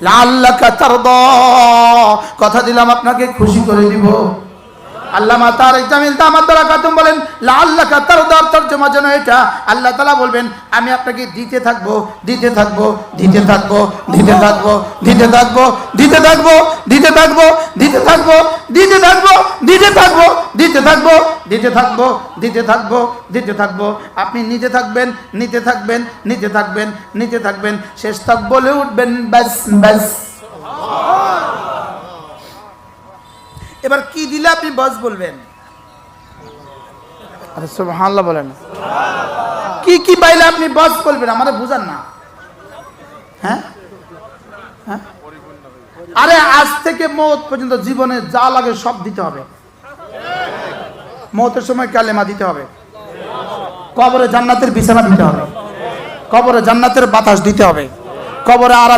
লাআল্লাকা তারদা, কথা দিলাম আপনাকে খুশি করে দিব। আল্লামা তারেক জামিল দামাত বারাকাতুহু বলেন লাআল্লাকা তারদার তরজমা যেন এটা, আল্লাহ তাআলা বলবেন আমি আপনাকে দিতে থাকবো, দিতে থাকবো, দিতে থাকবো, দিতে থাকবো, দিতে থাকবো, দিতে থাকবো, দিতে থাকবো, দিতে থাকবো, দিতে থাকবো, দিতে থাকবো, দিতে থাকবো, দিতে থাকবো, দিতে থাকবো, দিতে থাকবো। আপনি নিতে থাকবেন, নিতে থাকবেন, নিতে থাকবেন, নিতে থাকবেন, শেষ তক বলে উঠবেন বাস বাস। এবার কি দিলে আপনি বস বলবেন? আরে সুবহানাল্লাহ বলেন। কি কি পাইলে আপনি বস বলবেন? আমাদের বুঝান না। হ্যাঁ হ্যাঁ, আরে আজ থেকে মওত পর্যন্ত জীবনে যা লাগে সব দিতে হবে। মওতের সময় কালেমা দিতে হবে, কবরে জান্নাতের বিছানা দিতে হবে, কবরে জান্নাতের বাতাস দিতে হবে, কবরে আরাম